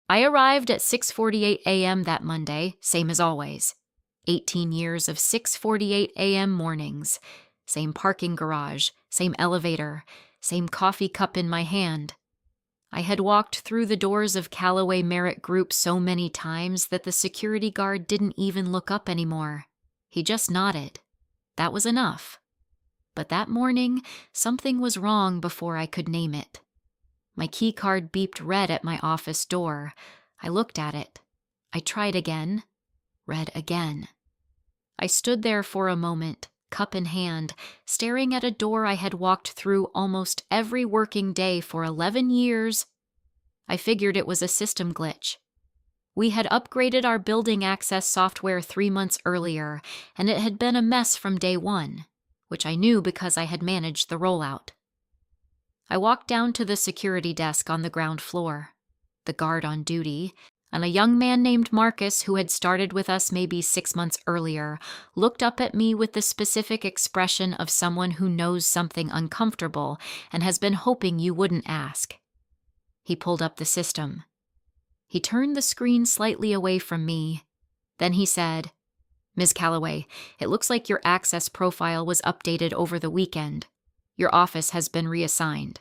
I arrived at 6:48 a.m. that Monday, same as always. 18 years of 6:48 a.m. mornings. Same parking garage, same elevator, same coffee cup in my hand. I had walked through the doors of Callaway Merit Group so many times that the security guard didn't even look up anymore. He just nodded. That was enough. But that morning, something was wrong before I could name it. My key card beeped red at my office door. I looked at it. I tried again. Red again. I stood there for a moment, cup in hand, staring at a door I had walked through almost every working day for 11 years. I figured it was a system glitch. We had upgraded our building access software 3 months earlier, and it had been a mess from day one, which I knew because I had managed the rollout. I walked down to the security desk on the ground floor. The guard on duty, and a young man named Marcus who had started with us maybe 6 months earlier, looked up at me with the specific expression of someone who knows something uncomfortable and has been hoping you wouldn't ask. He pulled up the system. He turned the screen slightly away from me. Then he said, "Ms. Callaway, it looks like your access profile was updated over the weekend. Your office has been reassigned."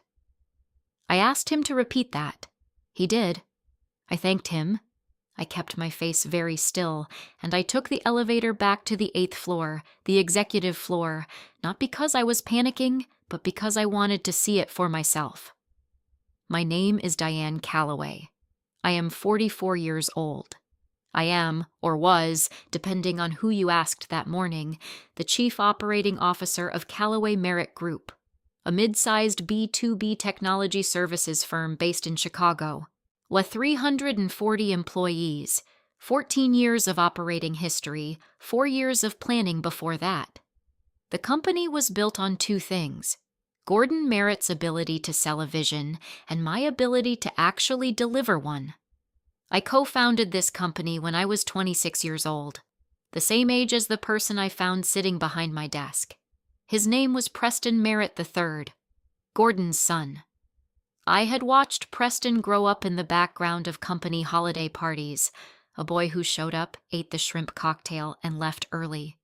I asked him to repeat that. He did. I thanked him. I kept my face very still, and I took the elevator back to the 8th floor, the executive floor, not because I was panicking, but because I wanted to see it for myself. My name is Diane Callaway. I am 44 years old. I am, or was, depending on who you asked that morning, the Chief Operating Officer of Callaway Merit Group, a mid-sized B2B technology services firm based in Chicago, with 340 employees, 14 years of operating history, 4 years of planning before that. The company was built on 2 things: Gordon Merritt's ability to sell a vision and my ability to actually deliver one. I co-founded this company when I was 26 years old, the same age as the person I found sitting behind my desk. His name was Preston Merritt III, Gordon's son. I had watched Preston grow up in the background of company holiday parties, a boy who showed up, ate the shrimp cocktail, and left early.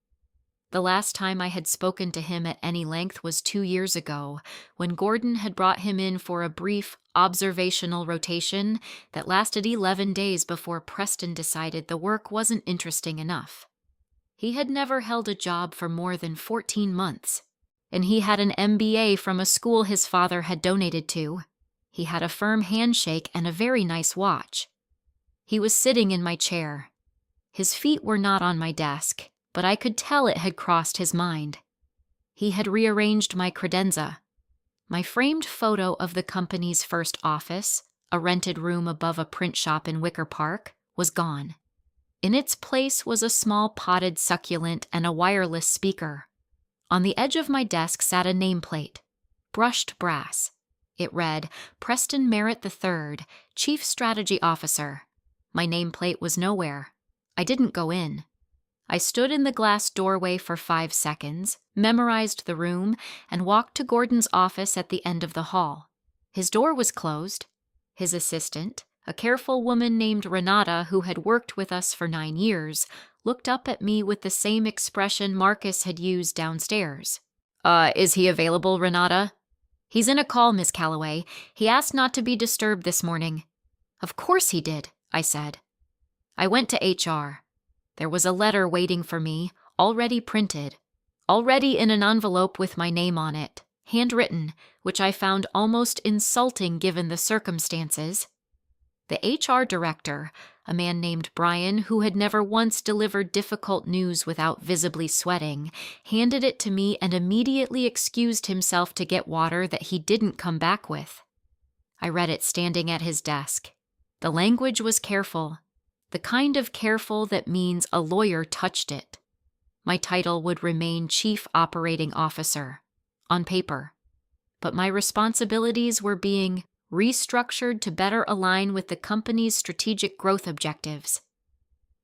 The last time I had spoken to him at any length was 2 years ago, when Gordon had brought him in for a brief, observational rotation that lasted 11 days before Preston decided the work wasn't interesting enough. He had never held a job for more than 14 months, and he had an MBA from a school his father had donated to. He had a firm handshake and a very nice watch. He was sitting in my chair. His feet were not on my desk, but I could tell it had crossed his mind. He had rearranged my credenza. My framed photo of the company's first office, a rented room above a print shop in Wicker Park, was gone. In its place was a small potted succulent and a wireless speaker. On the edge of my desk sat a nameplate, brushed brass. It read, "Preston Merritt III, Chief Strategy Officer." My nameplate was nowhere. I didn't go in. I stood in the glass doorway for 5 seconds, memorized the room, and walked to Gordon's office at the end of the hall. His door was closed. His assistant, a careful woman named Renata who had worked with us for 9 years, looked up at me with the same expression Marcus had used downstairs. Is he available, Renata?" "He's in a call, Miss Callaway. He asked not to be disturbed this morning." "Of course he did," I said. I went to HR. There was a letter waiting for me, already printed, already in an envelope with my name on it, handwritten, which I found almost insulting given the circumstances. The HR director, a man named Brian who had never once delivered difficult news without visibly sweating, handed it to me and immediately excused himself to get water that he didn't come back with. I read it standing at his desk. The language was careful, the kind of careful that means a lawyer touched it. My title would remain Chief Operating Officer, on paper, but my responsibilities were being restructured to better align with the company's strategic growth objectives.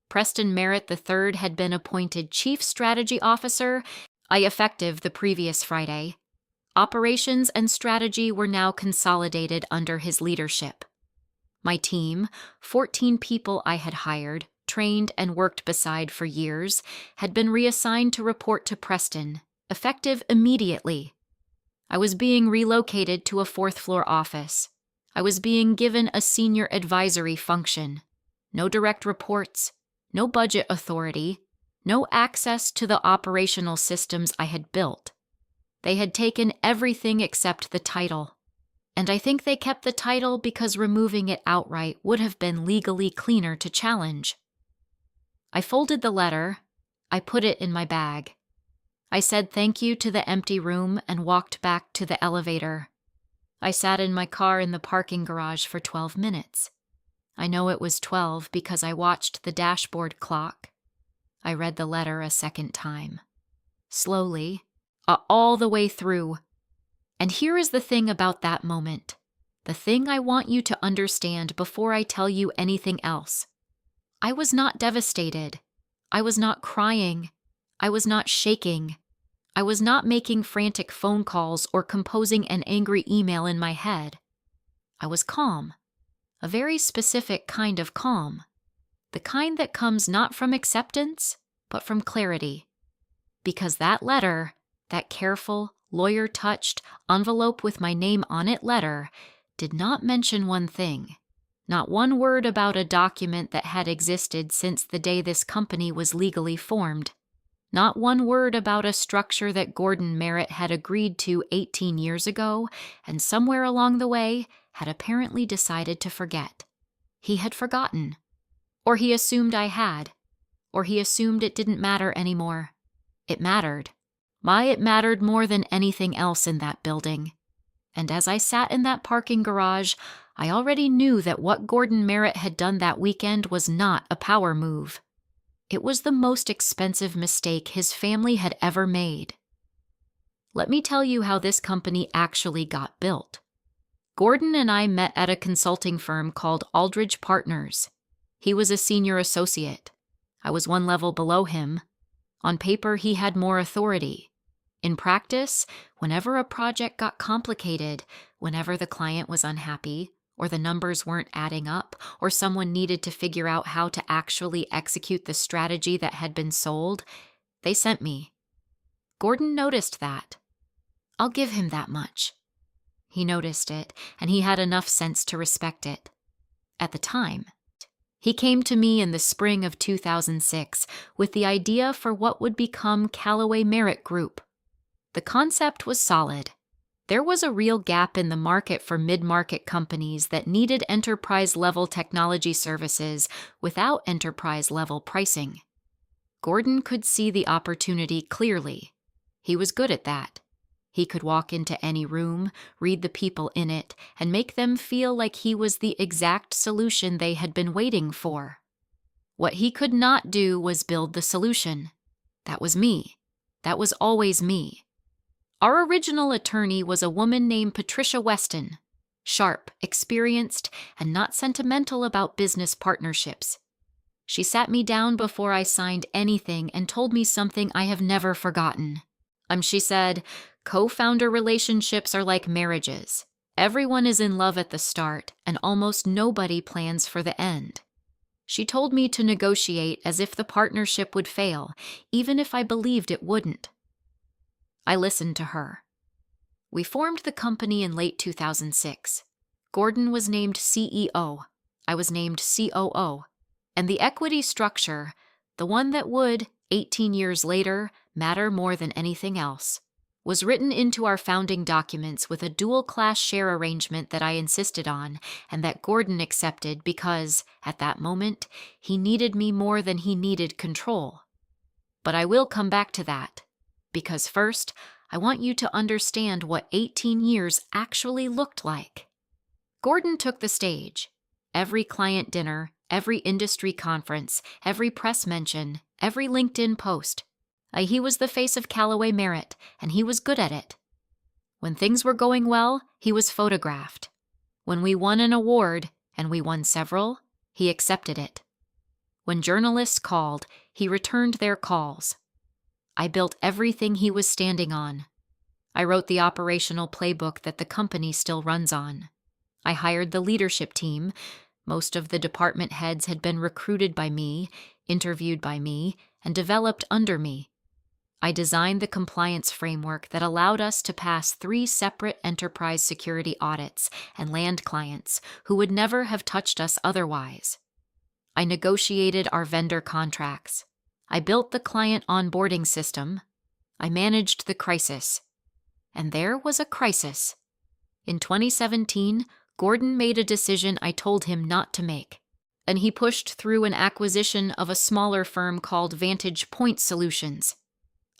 Preston Merritt III had been appointed Chief Strategy Officer, effective the previous Friday. Operations and strategy were now consolidated under his leadership. My team, 14 people I had hired, trained, and worked beside for years, had been reassigned to report to Preston, effective immediately. I was being relocated to a fourth-floor office. I was being given a senior advisory function. No direct reports, no budget authority, no access to the operational systems I had built. They had taken everything except the title. And I think they kept the title because removing it outright would have been legally cleaner to challenge. I folded the letter. I put it in my bag. I said thank you to the empty room and walked back to the elevator. I sat in my car in the parking garage for 12 minutes. I know it was 12 because I watched the dashboard clock. I read the letter a second time. Slowly, all the way through. And here is the thing about that moment. The thing I want you to understand before I tell you anything else. I was not devastated. I was not crying. I was not shaking. I was not making frantic phone calls or composing an angry email in my head. I was calm. A very specific kind of calm. The kind that comes not from acceptance, but from clarity. Because that letter, that careful, lawyer-touched, envelope with my name on it letter, did not mention one thing. Not one word about a document that had existed since the day this company was legally formed. Not one word about a structure that Gordon Merritt had agreed to 18 years ago and somewhere along the way had apparently decided to forget. He had forgotten. Or he assumed I had. Or he assumed it didn't matter anymore. It mattered. It mattered more than anything else in that building. And as I sat in that parking garage, I already knew that what Gordon Merritt had done that weekend was not a power move. It was the most expensive mistake his family had ever made. Let me tell you how this company actually got built. Gordon and I met at a consulting firm called Aldridge Partners. He was a senior associate. I was one level below him. On paper, he had more authority. In practice, whenever a project got complicated, whenever the client was unhappy, or the numbers weren't adding up, or someone needed to figure out how to actually execute the strategy that had been sold, they sent me. Gordon noticed that. I'll give him that much. He noticed it, and he had enough sense to respect it. At the time, he came to me in the spring of 2006 with the idea for what would become Callaway Merritt Group. The concept was solid. There was a real gap in the market for mid-market companies that needed enterprise-level technology services without enterprise-level pricing. Gordon could see the opportunity clearly. He was good at that. He could walk into any room, read the people in it, and make them feel like he was the exact solution they had been waiting for. What he could not do was build the solution. That was me. That was always me. Our original attorney was a woman named Patricia Weston, sharp, experienced, and not sentimental about business partnerships. She sat me down before I signed anything and told me something I have never forgotten. She said, "Co-founder relationships are like marriages. Everyone is in love at the start, and almost nobody plans for the end." She told me to negotiate as if the partnership would fail, even if I believed it wouldn't. I listened to her. We formed the company in late 2006. Gordon was named CEO. I was named COO. And the equity structure, the one that would, 18 years later, matter more than anything else, was written into our founding documents with a dual-class share arrangement that I insisted on and that Gordon accepted because, at that moment, he needed me more than he needed control. But I will come back to that. Because first, I want you to understand what 18 years actually looked like. Gordon took the stage. Every client dinner, every industry conference, every press mention, every LinkedIn post. He was the face of Callaway Merritt, and he was good at it. When things were going well, he was photographed. When we won an award, and we won several, he accepted it. When journalists called, he returned their calls. I built everything he was standing on. I wrote the operational playbook that the company still runs on. I hired the leadership team, Most of the department heads had been recruited by me, interviewed by me, and developed under me. I designed the compliance framework that allowed us to pass 3 separate enterprise security audits and land clients who would never have touched us otherwise. I negotiated our vendor contracts. I built the client onboarding system. I managed the crisis. And there was a crisis. In 2017, Gordon made a decision I told him not to make, and he pushed through an acquisition of a smaller firm called Vantage Point Solutions.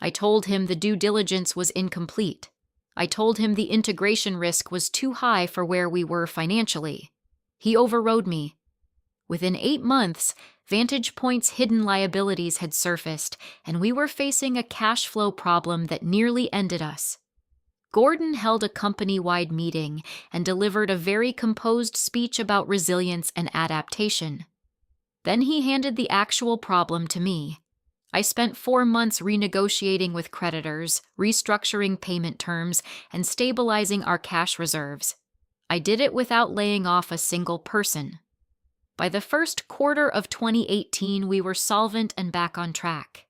I told him the due diligence was incomplete. I told him the integration risk was too high for where we were financially. He overrode me. Within 8 months, Vantage Point's hidden liabilities had surfaced, and we were facing a cash flow problem that nearly ended us. Gordon held a company-wide meeting and delivered a very composed speech about resilience and adaptation. Then he handed the actual problem to me. I spent 4 months renegotiating with creditors, restructuring payment terms, and stabilizing our cash reserves. I did it without laying off a single person. By the first quarter of 2018, we were solvent and back on track.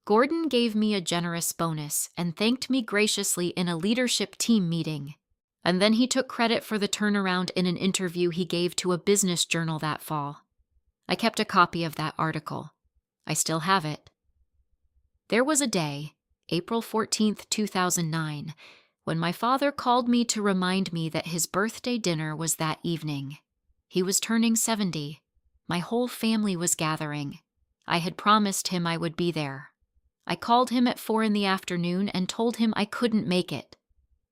Gordon gave me a generous bonus and thanked me graciously in a leadership team meeting. And then he took credit for the turnaround in an interview he gave to a business journal that fall. I kept a copy of that article. I still have it. There was a day, April 14th, 2009, when my father called me to remind me that his birthday dinner was that evening. He was turning 70. My whole family was gathering. I had promised him I would be there. I called him at 4 p.m. and told him I couldn't make it.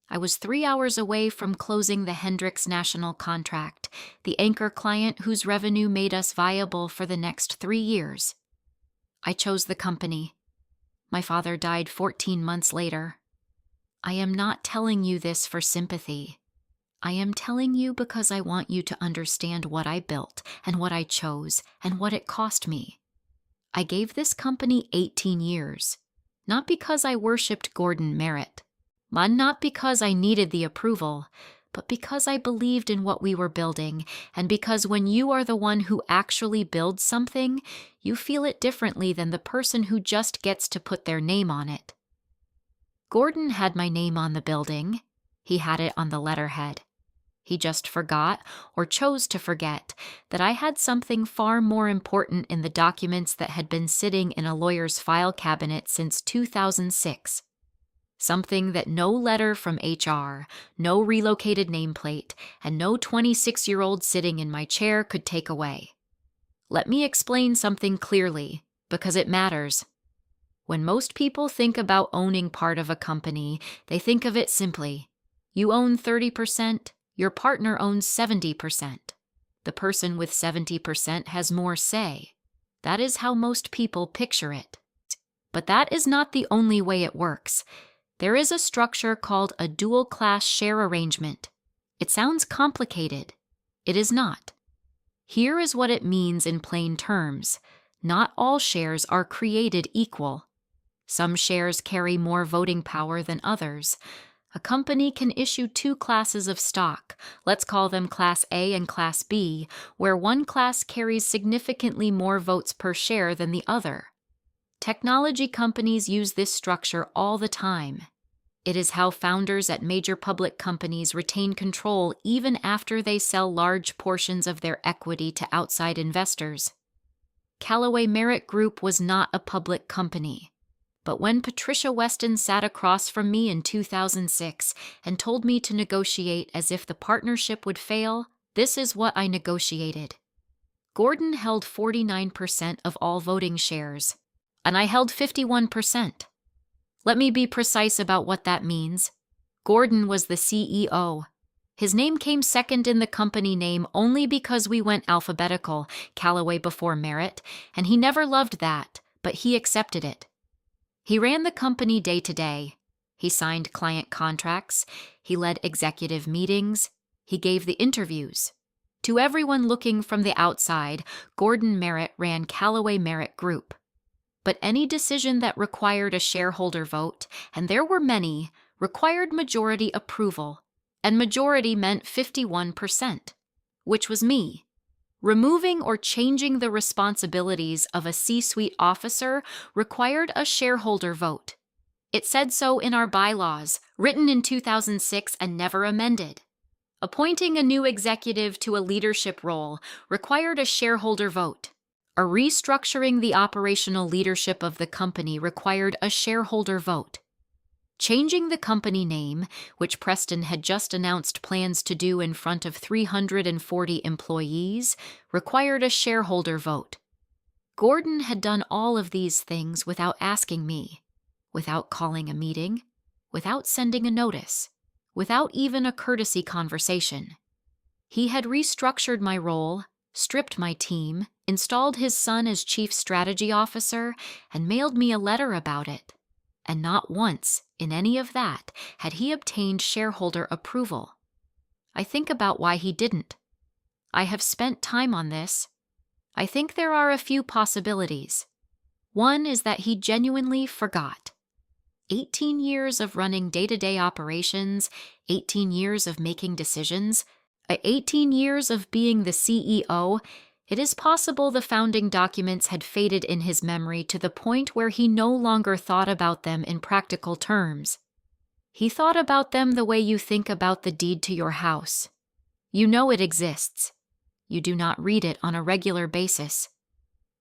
I was 3 hours away from closing the Hendricks National contract, the anchor client whose revenue made us viable for the next 3 years. I chose the company. My father died 14 months later. I am not telling you this for sympathy. I am telling you because I want you to understand what I built and what I chose and what it cost me. I gave this company 18 years, not because I worshipped Gordon Merritt, not because I needed the approval, but because I believed in what we were building, and because when you are the one who actually builds something, you feel it differently than the person who just gets to put their name on it. Gordon had my name on the building. He had it on the letterhead. He just forgot, or chose to forget, that I had something far more important in the documents that had been sitting in a lawyer's file cabinet since 2006. Something that no letter from HR, no relocated nameplate, and no 26-year-old sitting in my chair could take away. Let me explain something clearly, because it matters. When most people think about owning part of a company, they think of it simply. You own 30%. Your partner owns 70%. The person with 70% has more say. That is how most people picture it. But that is not the only way it works. There is a structure called a dual-class share arrangement. It sounds complicated. It is not. Here is what it means in plain terms. Not all shares are created equal. Some shares carry more voting power than others. A company can issue 2 classes of stock, let's call them Class A and Class B, where one class carries significantly more votes per share than the other. Technology companies use this structure all the time. It is how founders at major public companies retain control even after they sell large portions of their equity to outside investors. Callaway Merritt Group was not a public company. But when Patricia Weston sat across from me in 2006 and told me to negotiate as if the partnership would fail, this is what I negotiated. Gordon held 49% of all voting shares, and I held 51%. Let me be precise about what that means. Gordon was the CEO. His name came second in the company name only because we went alphabetical, Callaway before Merritt, and he never loved that, but he accepted it. He ran the company day to day. He signed client contracts. He led executive meetings. He gave the interviews. To everyone looking from the outside, Gordon Merritt ran Callaway Merritt Group. But any decision that required a shareholder vote, and there were many, required majority approval, and majority meant 51%, which was me. Removing or changing the responsibilities of a C-suite officer required a shareholder vote. It said so in our bylaws, written in 2006 and never amended. Appointing a new executive to a leadership role required a shareholder vote. Restructuring the operational leadership of the company required a shareholder vote. Changing the company name, which Preston had just announced plans to do in front of 340 employees, required a shareholder vote. Gordon had done all of these things without asking me, without calling a meeting, without sending a notice, without even a courtesy conversation. He had restructured my role, stripped my team, installed his son as chief strategy officer, and mailed me a letter about it. And not once, in any of that, had he obtained shareholder approval. I think about why he didn't. I have spent time on this. I think there are a few possibilities. One is that he genuinely forgot. 18 years of running day-to-day operations, 18 years of making decisions, 18 years of being the CEO, it is possible the founding documents had faded in his memory to the point where he no longer thought about them in practical terms. He thought about them the way you think about the deed to your house. You know it exists. You do not read it on a regular basis.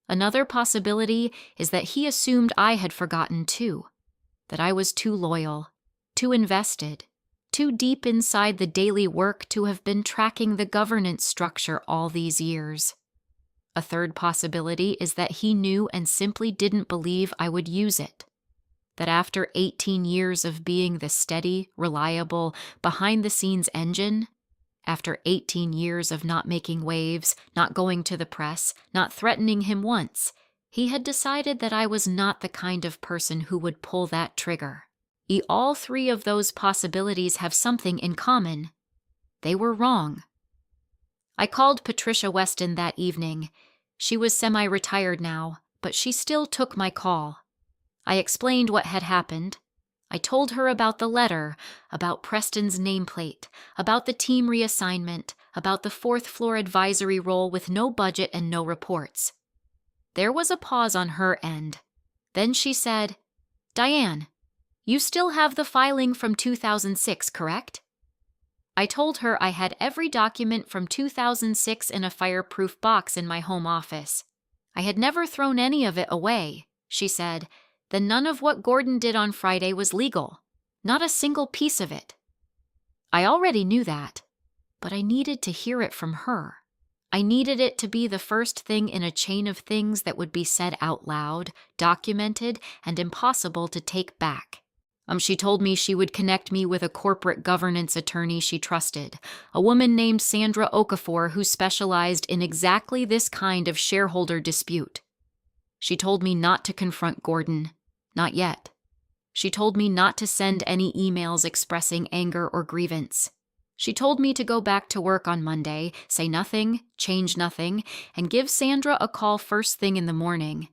Another possibility is that he assumed I had forgotten too, that I was too loyal, too invested, too deep inside the daily work to have been tracking the governance structure all these years. A third possibility is that he knew and simply didn't believe I would use it. That after 18 years of being the steady, reliable, behind-the-scenes engine, after 18 years of not making waves, not going to the press, not threatening him once, he had decided that I was not the kind of person who would pull that trigger. All three of those possibilities have something in common. They were wrong. I called Patricia Weston that evening. She was semi-retired now, but she still took my call. I explained what had happened. I told her about the letter, about Preston's nameplate, about the team reassignment, about the fourth floor advisory role with no budget and no reports. There was a pause on her end. Then she said, "Diane, you still have the filing from 2006, correct?" I told her I had every document from 2006 in a fireproof box in my home office. I had never thrown any of it away. She said, "Then none of what Gordon did on Friday was legal. Not a single piece of it." I already knew that, but I needed to hear it from her. I needed it to be the first thing in a chain of things that would be said out loud, documented, and impossible to take back. She told me she would connect me with a corporate governance attorney she trusted, a woman named Sandra Okafor who specialized in exactly this kind of shareholder dispute. She told me not to confront Gordon, not yet. She told me not to send any emails expressing anger or grievance. She told me to go back to work on Monday, say nothing, change nothing, and give Sandra a call first thing in the morning.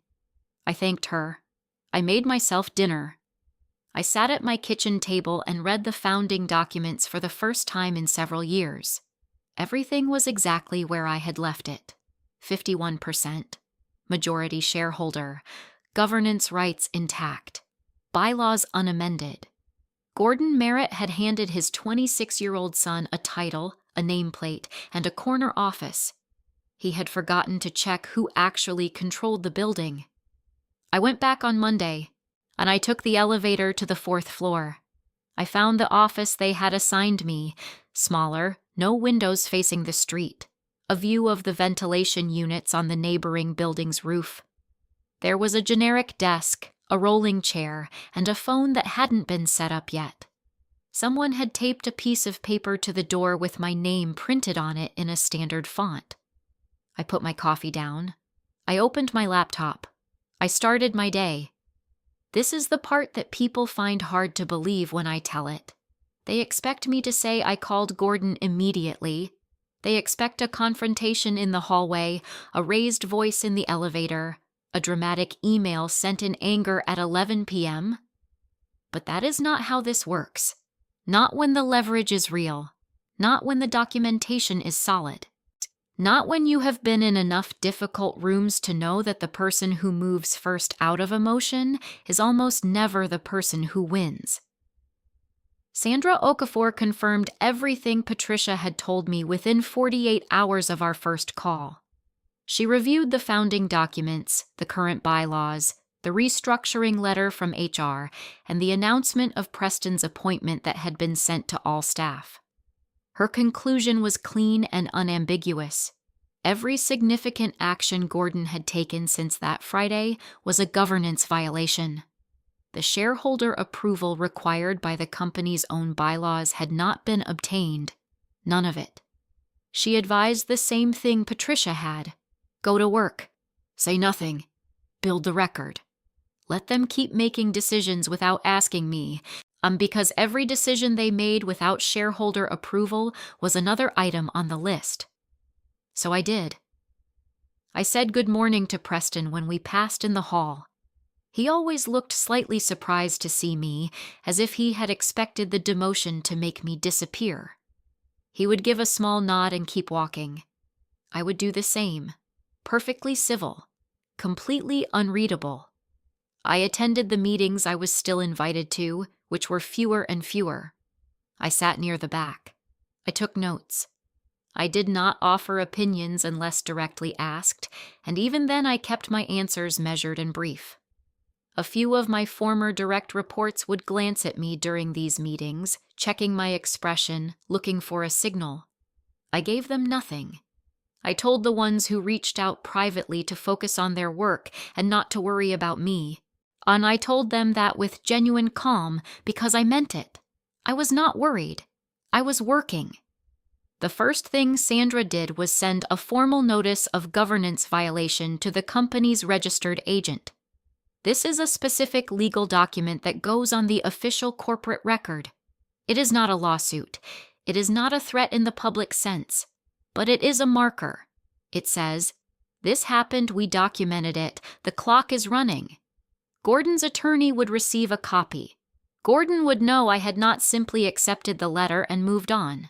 I thanked her. I made myself dinner. I sat at my kitchen table and read the founding documents for the first time in several years. Everything was exactly where I had left it. 51%. Majority shareholder. Governance rights intact. Bylaws unamended. Gordon Merritt had handed his 26-year-old son a title, a nameplate, and a corner office. He had forgotten to check who actually controlled the building. I went back on Monday, and I took the elevator to the fourth floor. I found the office they had assigned me, smaller, no windows facing the street, a view of the ventilation units on the neighboring building's roof. There was a generic desk, a rolling chair, and a phone that hadn't been set up yet. Someone had taped a piece of paper to the door with my name printed on it in a standard font. I put my coffee down. I opened my laptop. I started my day. This is the part that people find hard to believe when I tell it. They expect me to say I called Gordon immediately. They expect a confrontation in the hallway, a raised voice in the elevator, a dramatic email sent in anger at 11 p.m. But that is not how this works. Not when the leverage is real. Not when the documentation is solid. Not when you have been in enough difficult rooms to know that the person who moves first out of emotion is almost never the person who wins. Sandra Okafor confirmed everything Patricia had told me within 48 hours of our first call. She reviewed the founding documents, the current bylaws, the restructuring letter from HR, and the announcement of Preston's appointment that had been sent to all staff. Her conclusion was clean and unambiguous. Every significant action Gordon had taken since that Friday was a governance violation. The shareholder approval required by the company's own bylaws had not been obtained. None of it. She advised the same thing Patricia had. Go to work. Say nothing. Build the record. Let them keep making decisions without asking me, because every decision they made without shareholder approval was another item on the list. So I did. I said good morning to Preston when we passed in the hall. He always looked slightly surprised to see me, as if he had expected the demotion to make me disappear. He would give a small nod and keep walking. I would do the same, perfectly civil, completely unreadable. I attended the meetings I was still invited to, which were fewer and fewer. I sat near the back. I took notes. I did not offer opinions unless directly asked, and even then I kept my answers measured and brief. A few of my former direct reports would glance at me during these meetings, checking my expression, looking for a signal. I gave them nothing. I told the ones who reached out privately to focus on their work and not to worry about me. And I told them that with genuine calm because I meant it. I was not worried. I was working. The first thing Sandra did was send a formal notice of governance violation to the company's registered agent. This is a specific legal document that goes on the official corporate record. It is not a lawsuit. It is not a threat in the public sense. But it is a marker. It says, "This happened, we documented it, the clock is running." Gordon's attorney would receive a copy. Gordon would know I had not simply accepted the letter and moved on.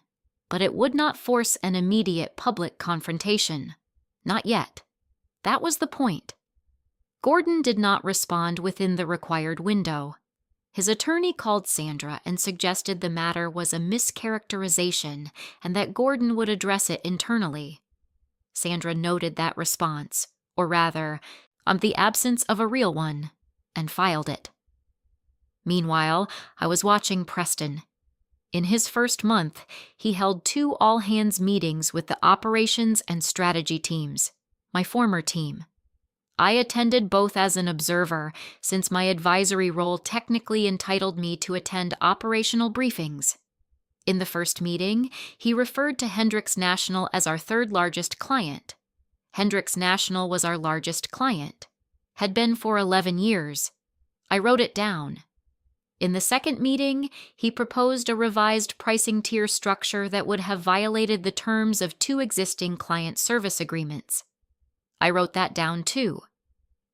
But it would not force an immediate public confrontation. Not yet. That was the point. Gordon did not respond within the required window. His attorney called Sandra and suggested the matter was a mischaracterization and that Gordon would address it internally. Sandra noted that response, or rather, the absence of a real one, and filed it. Meanwhile, I was watching Preston. In his first month, he held 2 all-hands meetings with the operations and strategy teams, my former team. I attended both as an observer, since my advisory role technically entitled me to attend operational briefings. In the first meeting, he referred to Hendricks National as our 3rd largest client. Hendricks National was our largest client. Had been for 11 years. I wrote it down. In the second meeting, he proposed a revised pricing tier structure that would have violated the terms of 2 existing client service agreements. I wrote that down too.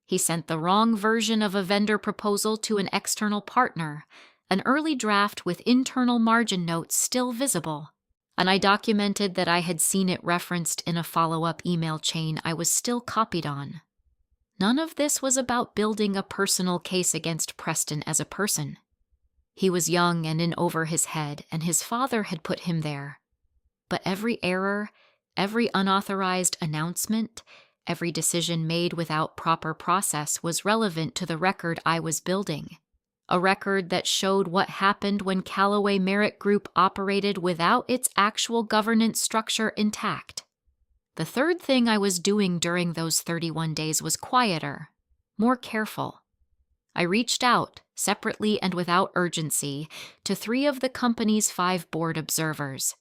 He sent the wrong version of a vendor proposal to an external partner, an early draft with internal margin notes still visible, and I documented that I had seen it referenced in a follow-up email chain I was still copied on. None of this was about building a personal case against Preston as a person. He was young and in over his head, and his father had put him there. But every error, every unauthorized announcement, every decision made without proper process was relevant to the record I was building. A record that showed what happened when Callaway Merit Group operated without its actual governance structure intact. The third thing I was doing during those 31 days was quieter, more careful. I reached out, separately and without urgency, to 3 of the company's 5 board observers.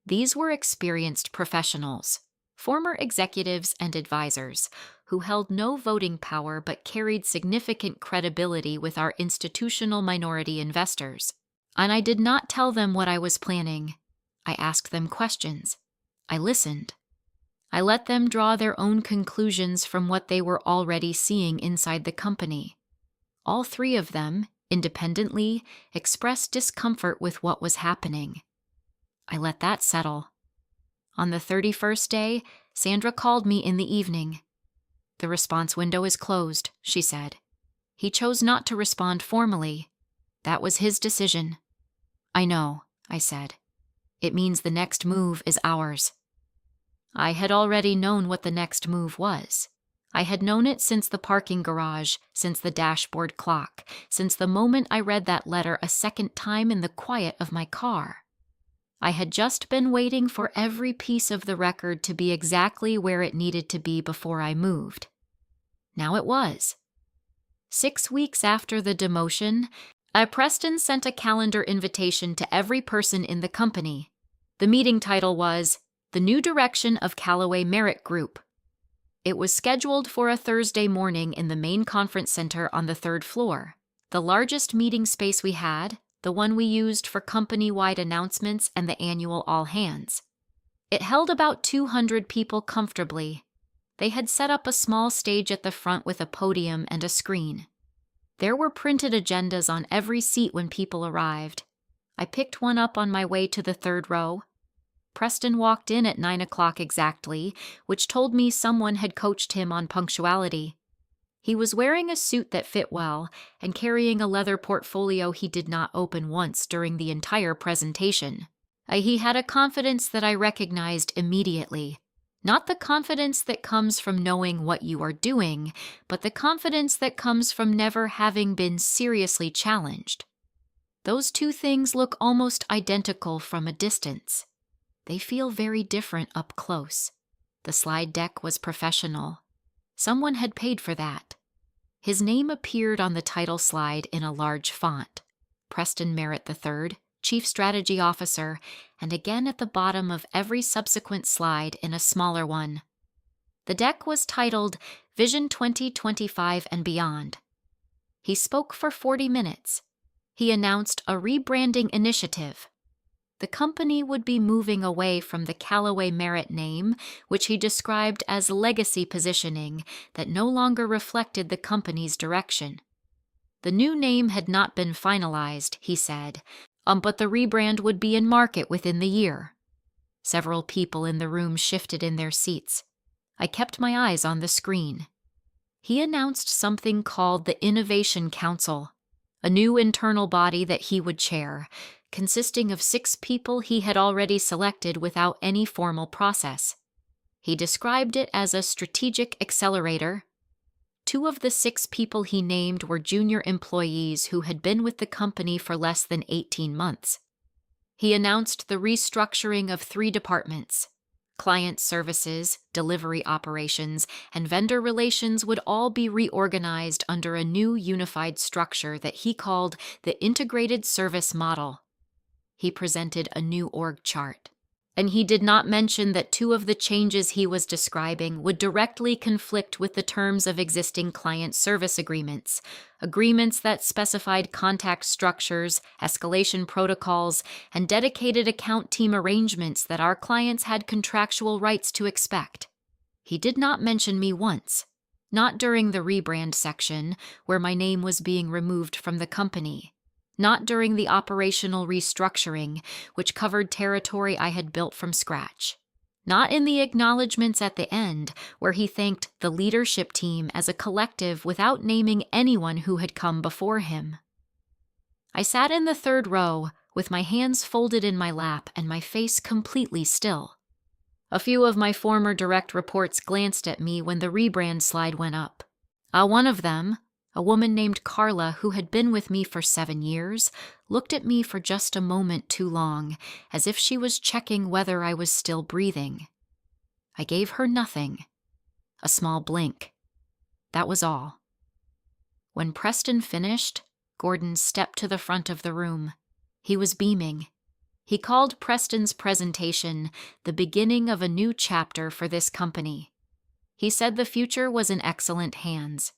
These were experienced professionals, former executives and advisors, who held no voting power but carried significant credibility with our institutional minority investors. And I did not tell them what I was planning. I asked them questions. I listened. I let them draw their own conclusions from what they were already seeing inside the company. All 3 of them, independently, expressed discomfort with what was happening. I let that settle. On the 31st day, Sandra called me in the evening. "The response window is closed," she said. He chose not to respond formally. That was his decision. "I know," I said. "It means the next move is ours." I had already known what the next move was. I had known it since the parking garage, since the dashboard clock, since the moment I read that letter a second time in the quiet of my car. I had just been waiting for every piece of the record to be exactly where it needed to be before I moved. Now it was. 6 weeks after the demotion, Preston sent a calendar invitation to every person in the company. The meeting title was "The New Direction of Callaway Merit Group." It was scheduled for a Thursday morning in the main conference center on the 3rd floor, the largest meeting space we had, the one we used for company-wide announcements and the annual all-hands. It held about 200 people comfortably. They had set up a small stage at the front with a podium and a screen. There were printed agendas on every seat when people arrived. I picked one up on my way to the 3rd row. Preston walked in at 9 o'clock exactly, which told me someone had coached him on punctuality. He was wearing a suit that fit well and carrying a leather portfolio he did not open once during the entire presentation. He had a confidence that I recognized immediately. Not the confidence that comes from knowing what you are doing, but the confidence that comes from never having been seriously challenged. Those two things look almost identical from a distance. They feel very different up close. The slide deck was professional. Someone had paid for that. His name appeared on the title slide in a large font. Preston Merritt III, Chief Strategy Officer, and again at the bottom of every subsequent slide in a smaller one. The deck was titled Vision 2025 and Beyond. He spoke for 40 minutes. He announced a rebranding initiative. The company would be moving away from the Callaway Merit name, which he described as legacy positioning that no longer reflected the company's direction. The new name had not been finalized, he said, but the rebrand would be in market within the year. Several people in the room shifted in their seats. I kept my eyes on the screen. He announced something called the Innovation Council, a new internal body that he would chair, consisting of 6 people he had already selected without any formal process. He described it as a strategic accelerator. 2 of the 6 people he named were junior employees who had been with the company for less than 18 months. He announced the restructuring of 3 departments. Client services, delivery operations, and vendor relations would all be reorganized under a new unified structure that he called the Integrated Service Model. He presented a new org chart. And he did not mention that 2 of the changes he was describing would directly conflict with the terms of existing client service agreements, agreements that specified contact structures, escalation protocols, and dedicated account team arrangements that our clients had contractual rights to expect. He did not mention me once, not during the rebrand section, where my name was being removed from the company. Not during the operational restructuring, which covered territory I had built from scratch. Not in the acknowledgments at the end, where he thanked the leadership team as a collective without naming anyone who had come before him. I sat in the 3rd row, with my hands folded in my lap and my face completely still. A few of my former direct reports glanced at me when the rebrand slide went up. One of them, a woman named Carla, who had been with me for 7 years, looked at me for just a moment too long, as if she was checking whether I was still breathing. I gave her nothing. A small blink. That was all. When Preston finished, Gordon stepped to the front of the room. He was beaming. He called Preston's presentation the beginning of a new chapter for this company. He said the future was in excellent hands.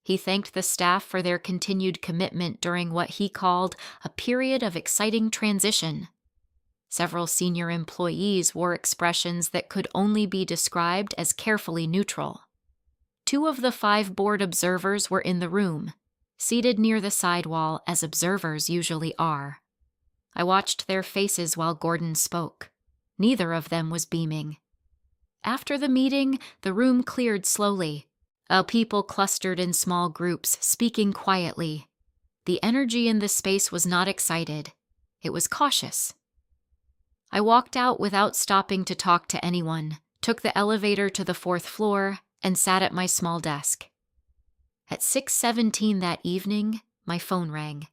He thanked the staff for their continued commitment during what he called a period of exciting transition. Several senior employees wore expressions that could only be described as carefully neutral. 2 of the 5 board observers were in the room, seated near the sidewall as observers usually are. I watched their faces while Gordon spoke. Neither of them was beaming. After the meeting, the room cleared slowly. People clustered in small groups, speaking quietly. The energy in the space was not excited. It was cautious. I walked out without stopping to talk to anyone, took the elevator to the 4th floor, and sat at my small desk. At 6:17 that evening, my phone rang.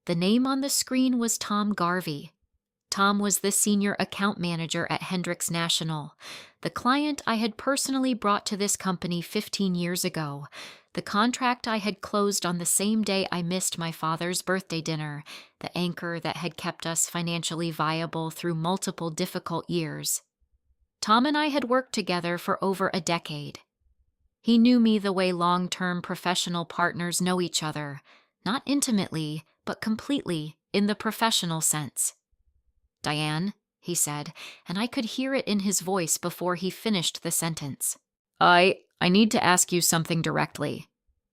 The name on the screen was Tom Garvey. Tom was the senior account manager at Hendricks National, the client I had personally brought to this company 15 years ago, the contract I had closed on the same day I missed my father's birthday dinner, the anchor that had kept us financially viable through multiple difficult years. Tom and I had worked together for over a decade. He knew me the way long-term professional partners know each other, not intimately, but completely, in the professional sense. "Diane," he said, and I could hear it in his voice before he finished the sentence. I need to ask you something directly.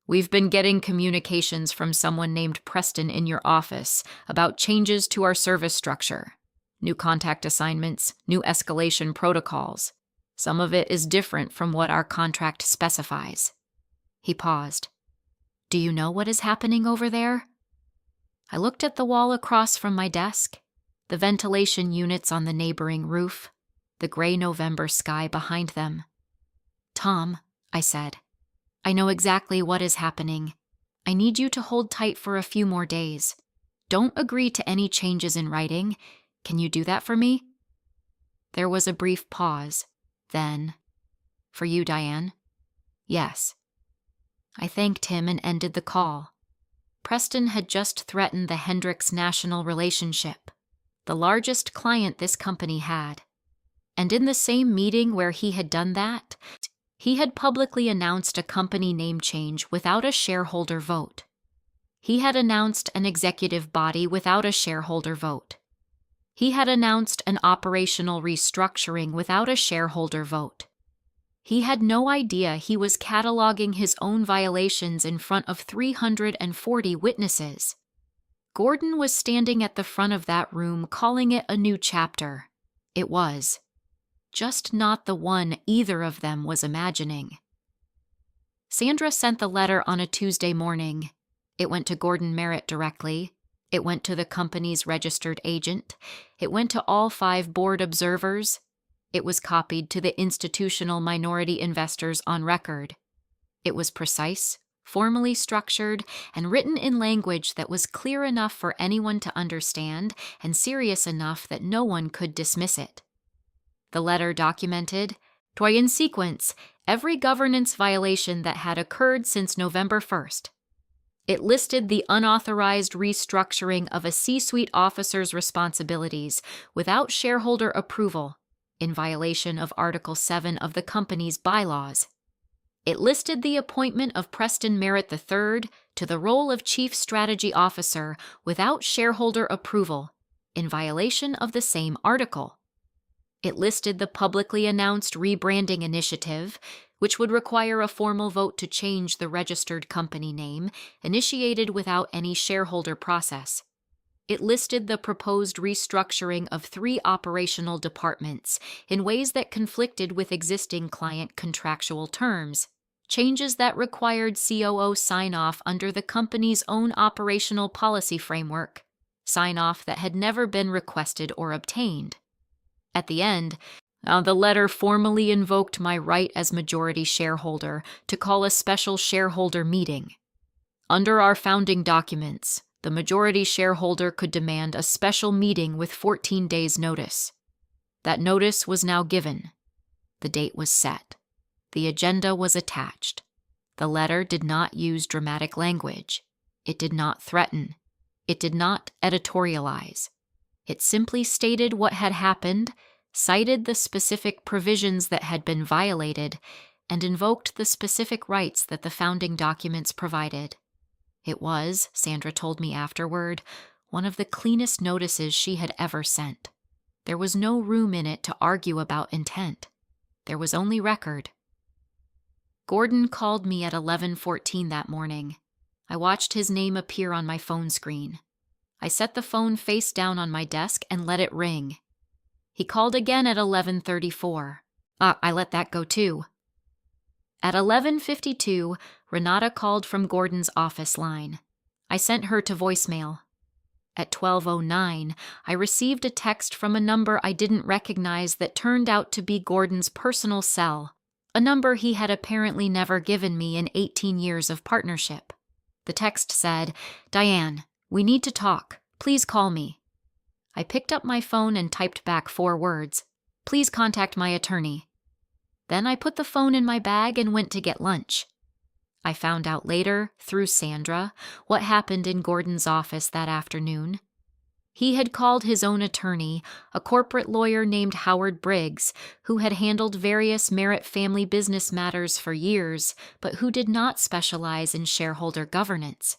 We've been getting communications from someone named Preston in your office about changes to our service structure. New contact assignments, new escalation protocols. Some of it is different from what our contract specifies." He paused. "Do you know what is happening over there?" I looked at the wall across from my desk, the ventilation units on the neighboring roof, the gray November sky behind them. "Tom," I said, "I know exactly what is happening. I need you to hold tight for a few more days. Don't agree to any changes in writing. Can you do that for me?" There was a brief pause. Then, "For you, Diane?" "Yes." I thanked him and ended the call. Preston had just threatened the Hendricks National relationship, the largest client this company had. And in the same meeting where he had done that, he had publicly announced a company name change without a shareholder vote. He had announced an executive body without a shareholder vote. He had announced an operational restructuring without a shareholder vote. He had no idea he was cataloging his own violations in front of 340 witnesses. Gordon was standing at the front of that room calling it a new chapter. It was. Just not the one either of them was imagining. Sandra sent the letter on a Tuesday morning. It went to Gordon Merritt directly. It went to the company's registered agent. It went to all 5 board observers. It was copied to the institutional minority investors on record. It was precise, formally structured, and written in language that was clear enough for anyone to understand and serious enough that no one could dismiss it. The letter documented, in sequence, every governance violation that had occurred since November 1st. It listed the unauthorized restructuring of a C-suite officer's responsibilities without shareholder approval, in violation of Article 7 of the company's bylaws. It listed the appointment of Preston Merritt III to the role of Chief Strategy Officer without shareholder approval, in violation of the same article. It listed the publicly announced rebranding initiative, which would require a formal vote to change the registered company name, initiated without any shareholder process. It listed the proposed restructuring of 3 operational departments in ways that conflicted with existing client contractual terms, changes that required COO sign-off under the company's own operational policy framework, sign-off that had never been requested or obtained. At the end, the letter formally invoked my right as majority shareholder to call a special shareholder meeting. Under our founding documents, the majority shareholder could demand a special meeting with 14 days' notice. That notice was now given. The date was set. The agenda was attached. The letter did not use dramatic language. It did not threaten. It did not editorialize. It simply stated what had happened, cited the specific provisions that had been violated, and invoked the specific rights that the founding documents provided. It was, Sandra told me afterward, one of the cleanest notices she had ever sent. There was no room in it to argue about intent. There was only record. Gordon called me at 11:14 that morning. I watched his name appear on my phone screen. I set the phone face down on my desk and let it ring. He called again at 11:34. I let that go too. At 11:52, Renata called from Gordon's office line. I sent her to voicemail. At 12:09, I received a text from a number I didn't recognize that turned out to be Gordon's personal cell, a number he had apparently never given me in 18 years of partnership. The text said, "Diane, we need to talk. Please call me." I picked up my phone and typed back 4 words. "Please contact my attorney." Then I put the phone in my bag and went to get lunch. I found out later, through Sandra, what happened in Gordon's office that afternoon. He had called his own attorney, a corporate lawyer named Howard Briggs, who had handled various Merritt family business matters for years, but who did not specialize in shareholder governance.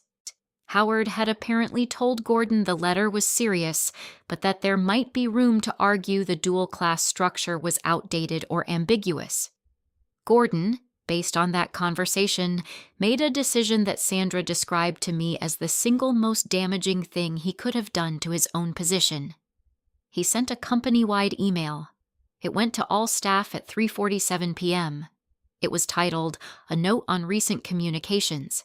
Howard had apparently told Gordon the letter was serious, but that there might be room to argue the dual-class structure was outdated or ambiguous. Gordon, based on that conversation, made a decision that Sandra described to me as the single most damaging thing he could have done to his own position. He sent a company-wide email. It went to all staff at 3:47 p.m. It was titled, "A Note on Recent Communications."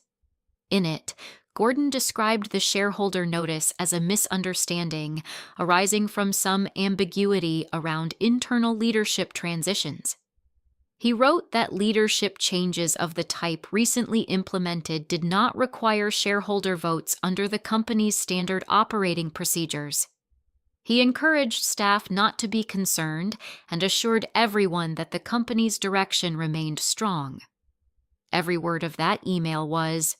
In it, Gordon described the shareholder notice as a misunderstanding arising from some ambiguity around internal leadership transitions. He wrote that leadership changes of the type recently implemented did not require shareholder votes under the company's standard operating procedures. He encouraged staff not to be concerned and assured everyone that the company's direction remained strong. Every word of that email was,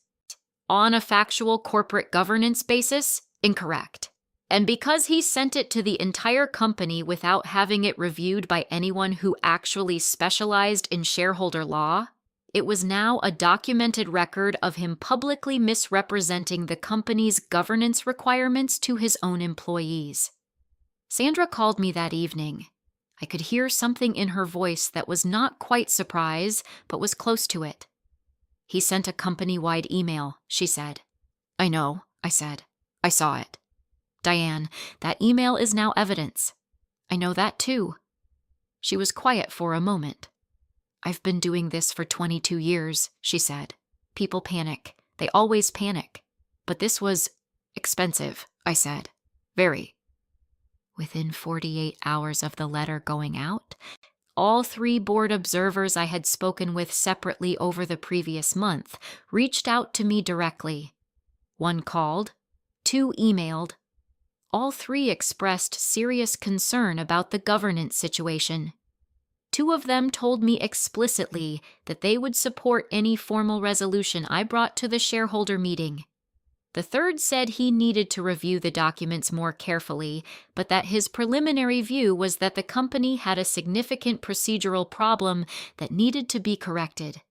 "On a factual corporate governance basis, incorrect." And because he sent it to the entire company without having it reviewed by anyone who actually specialized in shareholder law, it was now a documented record of him publicly misrepresenting the company's governance requirements to his own employees. Sandra called me that evening. I could hear something in her voice that was not quite surprise, but was close to it. "He sent a company-wide email," she said. "I know," I said. "I saw it." "Diane, that email is now evidence." "I know that too." She was quiet for a moment. "I've been doing this for 22 years, she said. "People panic. They always panic. But this was expensive," I said. "Very." Within 48 hours of the letter going out, all 3 board observers I had spoken with separately over the previous month reached out to me directly. 1 called, 2 emailed. All 3 expressed serious concern about the governance situation. 2 of them told me explicitly that they would support any formal resolution I brought to the shareholder meeting. The 3rd said he needed to review the documents more carefully, but that his preliminary view was that the company had a significant procedural problem that needed to be corrected.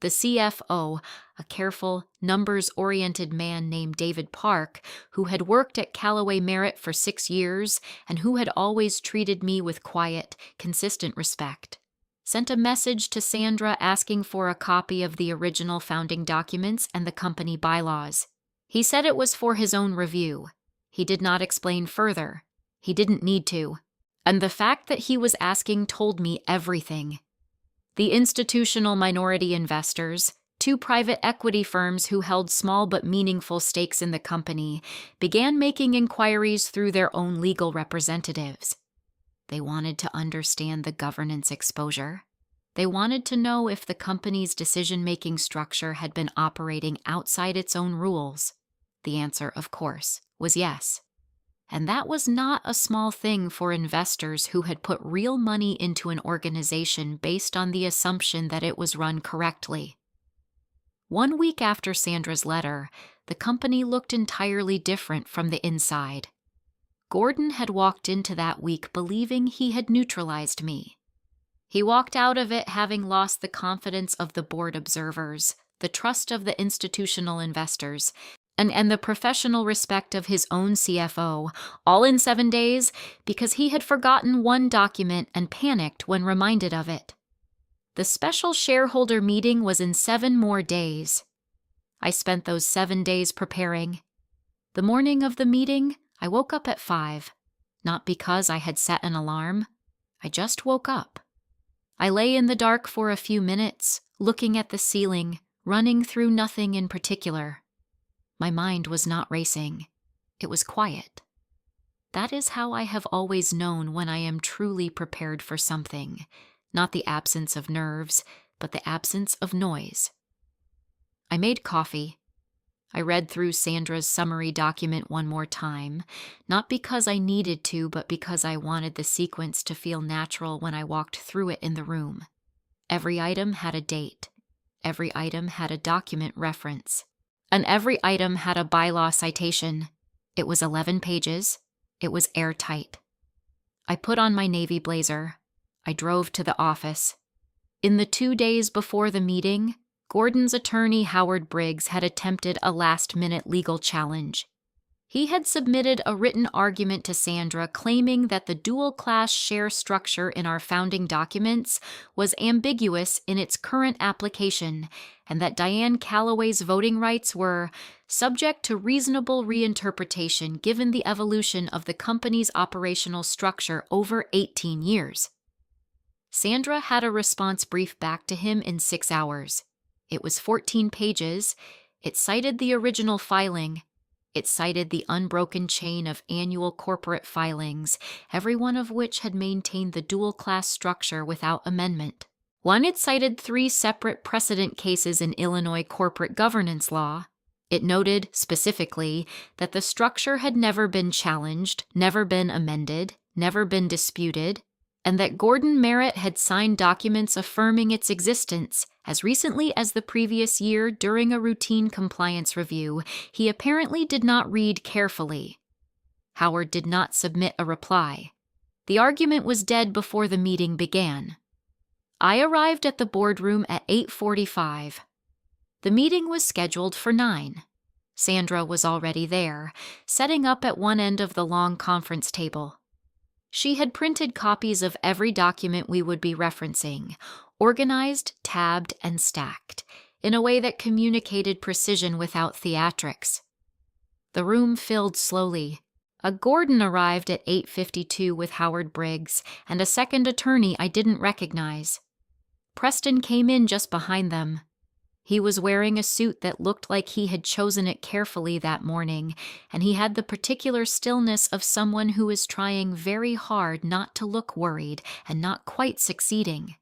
The CFO, a careful, numbers-oriented man named David Park, who had worked at Callaway Merritt for 6 years and who had always treated me with quiet, consistent respect, sent a message to Sandra asking for a copy of the original founding documents and the company bylaws. He said it was for his own review. He did not explain further. He didn't need to. And the fact that he was asking told me everything. The institutional minority investors, 2 private equity firms who held small but meaningful stakes in the company, began making inquiries through their own legal representatives. They wanted to understand the governance exposure. They wanted to know if the company's decision-making structure had been operating outside its own rules. The answer, of course, was yes. And that was not a small thing for investors who had put real money into an organization based on the assumption that it was run correctly. 1 week after Sandra's letter, the company looked entirely different from the inside. Gordon had walked into that week believing he had neutralized me. He walked out of it having lost the confidence of the board observers, the trust of the institutional investors, and the professional respect of his own CFO, all in 7 days, because he had forgotten 1 document and panicked when reminded of it. The special shareholder meeting was in 7 more days. I spent those 7 days preparing. The morning of the meeting, I woke up at 5. not because I had set an alarm. I just woke up. I lay in the dark for a few minutes, looking at the ceiling, running through nothing in particular. My mind was not racing. It was quiet. That is how I have always known when I am truly prepared for something, not the absence of nerves, but the absence of noise. I made coffee. I read through Sandra's summary document one more time, not because I needed to, but because I wanted the sequence to feel natural when I walked through it in the room. Every item had a date. Every item had a document reference. And every item had a bylaw citation. It was 11 pages. It was airtight. I put on my navy blazer. I drove to the office. In the 2 days before the meeting, Gordon's attorney Howard Briggs had attempted a last-minute legal challenge. He had submitted a written argument to Sandra claiming that the dual-class share structure in our founding documents was ambiguous in its current application, and that Diane Calloway's voting rights were subject to reasonable reinterpretation given the evolution of the company's operational structure over 18 years. Sandra had a response brief back to him in 6 hours. It was 14 pages. It cited the original filing. It cited the unbroken chain of annual corporate filings, every one of which had maintained the dual-class structure without amendment. One, it cited 3 separate precedent cases in Illinois corporate governance law. It noted, specifically, that the structure had never been challenged, never been amended, never been disputed, and that Gordon Merritt had signed documents affirming its existence. As recently as the previous year, during a routine compliance review, he apparently did not read carefully. Howard did not submit a reply. The argument was dead before the meeting began. I arrived at the boardroom at 8:45. The meeting was scheduled for 9. Sandra was already there, setting up at one end of the long conference table. She had printed copies of every document we would be referencing, organized, tabbed, and stacked, in a way that communicated precision without theatrics. The room filled slowly. A Gordon arrived at 8:52 with Howard Briggs, and a second attorney I didn't recognize. Preston came in just behind them. He was wearing a suit that looked like he had chosen it carefully that morning, and he had the particular stillness of someone who is trying very hard not to look worried and not quite succeeding.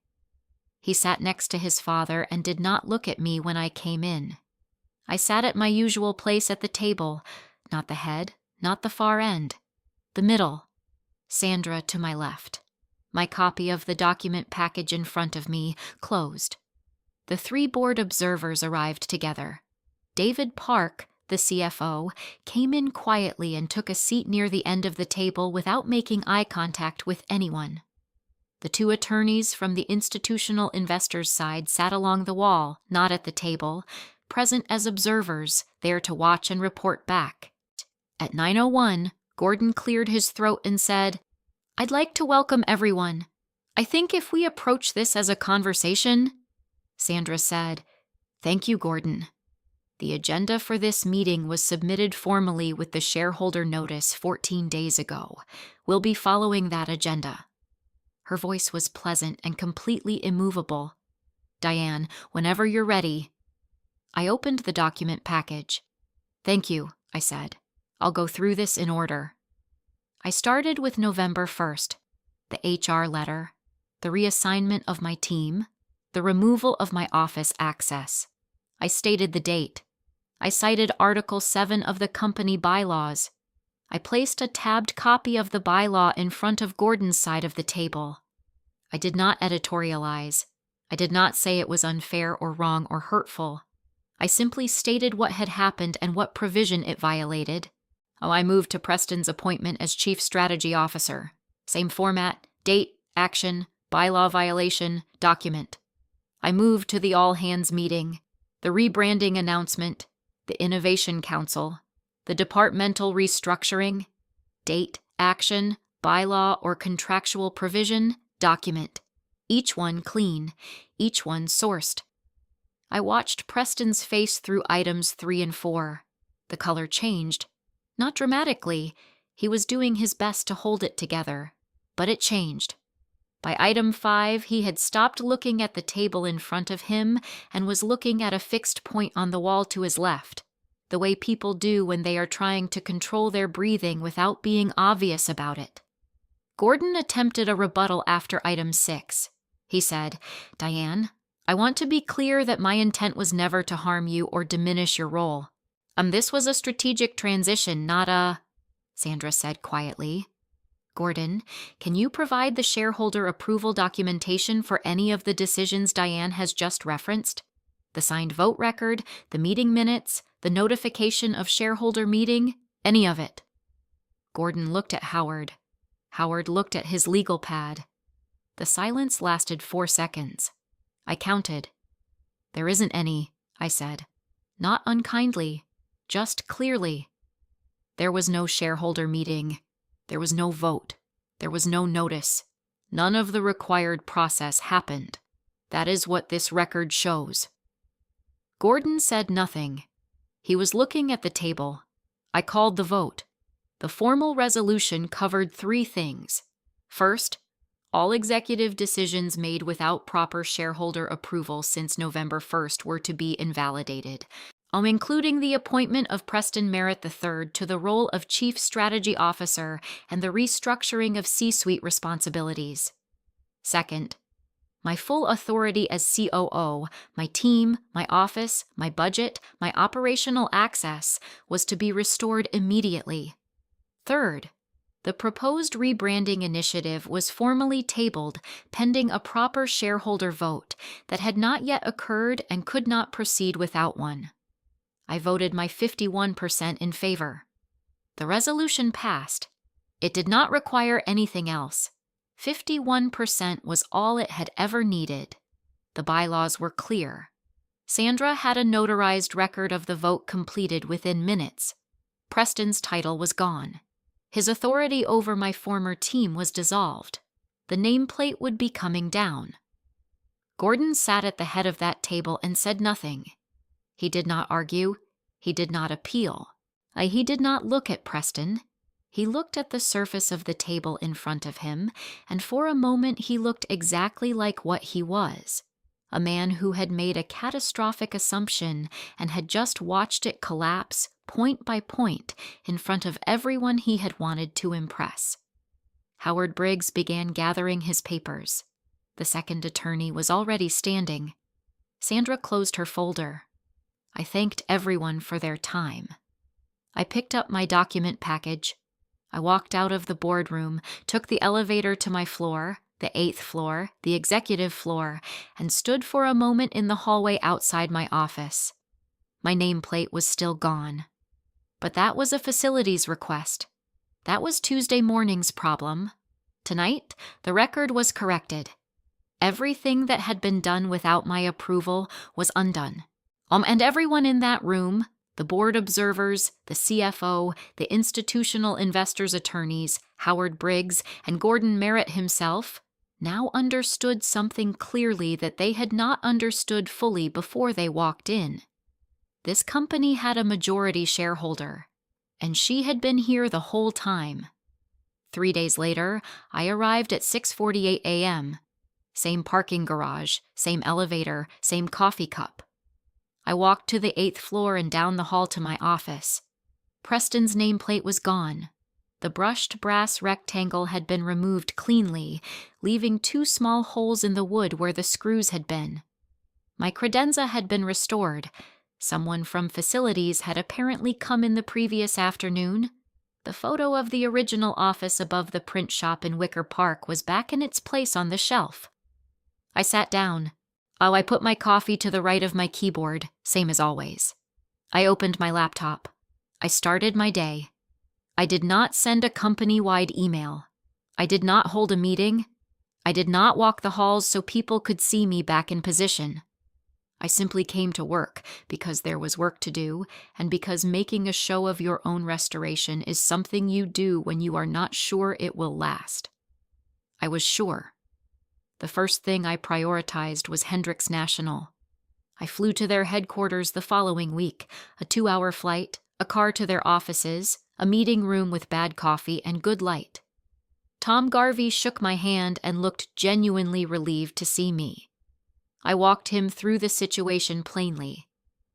He sat next to his father and did not look at me when I came in. I sat at my usual place at the table, not the head, not the far end, the middle. Sandra to my left. My copy of the document package in front of me, closed. The 3 board observers arrived together. David Park, the CFO, came in quietly and took a seat near the end of the table without making eye contact with anyone. The 2 attorneys from the institutional investors' side sat along the wall, not at the table, present as observers, there to watch and report back. At 9:01, Gordon cleared his throat and said, "I'd like to welcome everyone. I think if we approach this as a conversation..." Sandra said, "Thank you, Gordon." The agenda for this meeting was submitted formally with the shareholder notice 14 days ago. We'll be following that agenda. Her voice was pleasant and completely immovable. "Diane, whenever you're ready." I opened the document package. "Thank you," I said. "I'll go through this in order." I started with November 1st, the HR letter, the reassignment of my team, the removal of my office access. I stated the date. I cited Article 7 of the company bylaws. I placed a tabbed copy of the bylaw in front of Gordon's side of the table. I did not editorialize. I did not say it was unfair or wrong or hurtful. I simply stated what had happened and what provision it violated. I moved to Preston's appointment as Chief Strategy Officer. Same format, date, action, bylaw violation, document. I moved to the all-hands meeting, the rebranding announcement, the Innovation Council, the departmental restructuring, date, action, bylaw or contractual provision, document. Each one clean, each one sourced. I watched Preston's face through items 3 and 4. The color changed. Not dramatically. He was doing his best to hold it together, but it changed. By item 5, he had stopped looking at the table in front of him and was looking at a fixed point on the wall to his left, the way people do when they are trying to control their breathing without being obvious about it. Gordon attempted a rebuttal after item 6. He said, "Diane, I want to be clear that my intent was never to harm you or diminish your role. This was a strategic transition, not a—" Sandra said quietly. "Gordon, can you provide the shareholder approval documentation for any of the decisions Diane has just referenced? The signed vote record, the meeting minutes, the notification of shareholder meeting, any of it?" Gordon looked at Howard. Howard looked at his legal pad. The silence lasted 4 seconds. I counted. "There isn't any," I said. Not unkindly, just clearly. There was no shareholder meeting. There was no vote. There was no notice. None of the required process happened. That is what this record shows. Gordon said nothing. He was looking at the table. I called the vote. The formal resolution covered 3 things. First, all executive decisions made without proper shareholder approval since November 1st were to be invalidated, including the appointment of Preston Merritt III to the role of Chief Strategy Officer and the restructuring of C-suite responsibilities. Second, my full authority as COO, my team, my office, my budget, my operational access was to be restored immediately. Third, the proposed rebranding initiative was formally tabled pending a proper shareholder vote that had not yet occurred and could not proceed without one. I voted my 51% in favor. The resolution passed. It did not require anything else. 51% was all it had ever needed. The bylaws were clear. Sandra had a notarized record of the vote completed within minutes. Preston's title was gone. His authority over my former team was dissolved. The nameplate would be coming down. Gordon sat at the head of that table and said nothing. He did not argue. He did not appeal. He did not look at Preston. He looked at the surface of the table in front of him, and for a moment he looked exactly like what he was, a man who had made a catastrophic assumption and had just watched it collapse point by point in front of everyone he had wanted to impress. Howard Briggs began gathering his papers. The second attorney was already standing. Sandra closed her folder. I thanked everyone for their time. I picked up my document package. I walked out of the boardroom, took the elevator to my floor, the 8th floor, the executive floor, and stood for a moment in the hallway outside my office. My nameplate was still gone. But that was a facilities request. That was Tuesday morning's problem. Tonight, the record was corrected. Everything that had been done without my approval was undone. And everyone in that room, the board observers, the CFO, the institutional investors' attorneys, Howard Briggs, and Gordon Merritt himself, now understood something clearly that they had not understood fully before they walked in. This company had a majority shareholder, and she had been here the whole time. 3 days later, I arrived at 6:48 a.m. Same parking garage, same elevator, same coffee cup. I walked to the 8th floor and down the hall to my office. Preston's nameplate was gone. The brushed brass rectangle had been removed cleanly, leaving 2 small holes in the wood where the screws had been. My credenza had been restored. Someone from facilities had apparently come in the previous afternoon. The photo of the original office above the print shop in Wicker Park was back in its place on the shelf. I sat down. I put my coffee to the right of my keyboard, same as always. I opened my laptop. I started my day. I did not send a company-wide email. I did not hold a meeting. I did not walk the halls so people could see me back in position. I simply came to work because there was work to do, and because making a show of your own restoration is something you do when you are not sure it will last. I was sure. The first thing I prioritized was Hendricks National. I flew to their headquarters the following week, a 2-hour flight, a car to their offices, a meeting room with bad coffee and good light. Tom Garvey shook my hand and looked genuinely relieved to see me. I walked him through the situation plainly.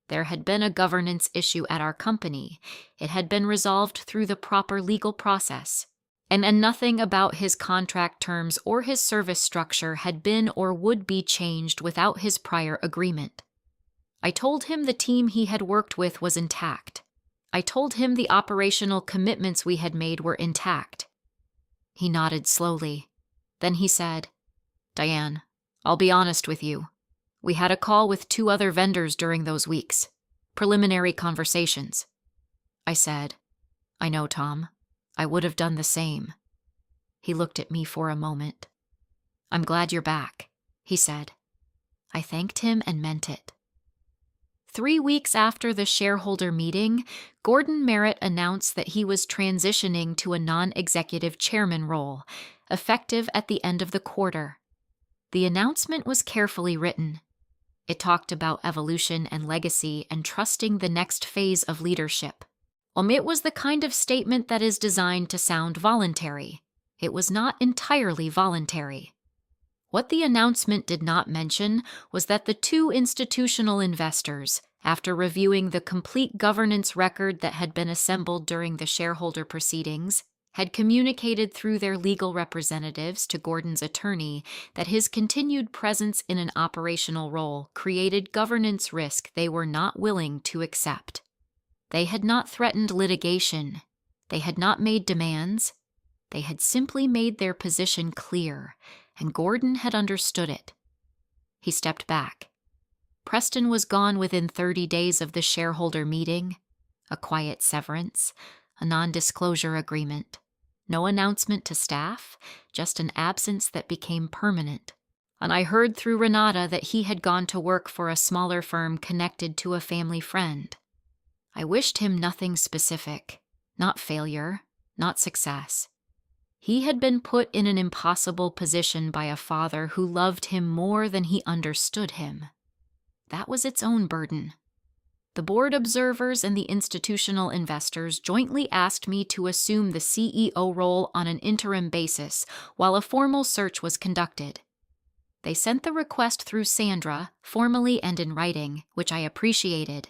There had been a governance issue at our company. It had been resolved through the proper legal process, and nothing about his contract terms or his service structure had been or would be changed without his prior agreement. I told him the team he had worked with was intact. I told him the operational commitments we had made were intact. He nodded slowly. Then he said, "Diane, I'll be honest with you. We had a call with 2 other vendors during those weeks. Preliminary conversations." I said, "I know, Tom. I would have done the same." He looked at me for a moment. "I'm glad you're back," he said. I thanked him and meant it. 3 weeks after the shareholder meeting, Gordon Merritt announced that he was transitioning to a non-executive chairman role, effective at the end of the quarter. The announcement was carefully written. It talked about evolution and legacy and trusting the next phase of leadership. It was the kind of statement that is designed to sound voluntary. It was not entirely voluntary. What the announcement did not mention was that the 2 institutional investors, after reviewing the complete governance record that had been assembled during the shareholder proceedings, had communicated through their legal representatives to Gordon's attorney that his continued presence in an operational role created governance risk they were not willing to accept. They had not threatened litigation. They had not made demands. They had simply made their position clear, and Gordon had understood it. He stepped back. Preston was gone within 30 days of the shareholder meeting. A quiet severance, a non-disclosure agreement. No announcement to staff, just an absence that became permanent. And I heard through Renata that he had gone to work for a smaller firm connected to a family friend. I wished him nothing specific, not failure, not success. He had been put in an impossible position by a father who loved him more than he understood him. That was its own burden. The board observers and the institutional investors jointly asked me to assume the CEO role on an interim basis while a formal search was conducted. They sent the request through Sandra, formally and in writing, which I appreciated.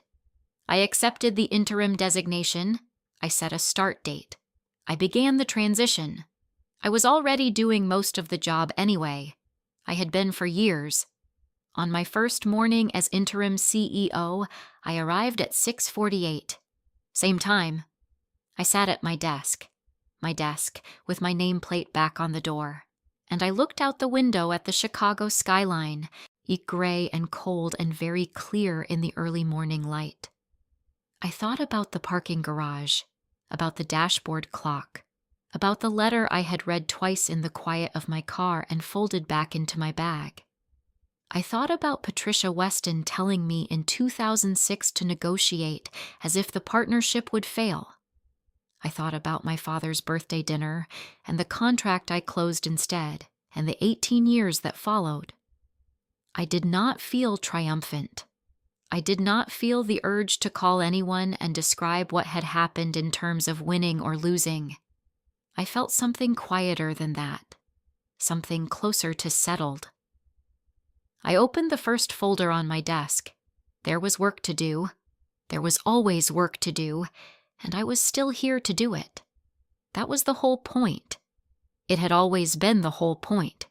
I accepted the interim designation. I set a start date. I began the transition. I was already doing most of the job anyway. I had been for years. On my first morning as interim CEO, I arrived at 6:48. Same time. I sat at my desk with my nameplate back on the door, and I looked out the window at the Chicago skyline, gray and cold and very clear in the early morning light. I thought about the parking garage, about the dashboard clock, about the letter I had read twice in the quiet of my car and folded back into my bag. I thought about Patricia Weston telling me in 2006 to negotiate as if the partnership would fail. I thought about my father's birthday dinner and the contract I closed instead, and the 18 years that followed. I did not feel triumphant. I did not feel the urge to call anyone and describe what had happened in terms of winning or losing. I felt something quieter than that, something closer to settled. I opened the first folder on my desk. There was work to do. There was always work to do, and I was still here to do it. That was the whole point. It had always been the whole point.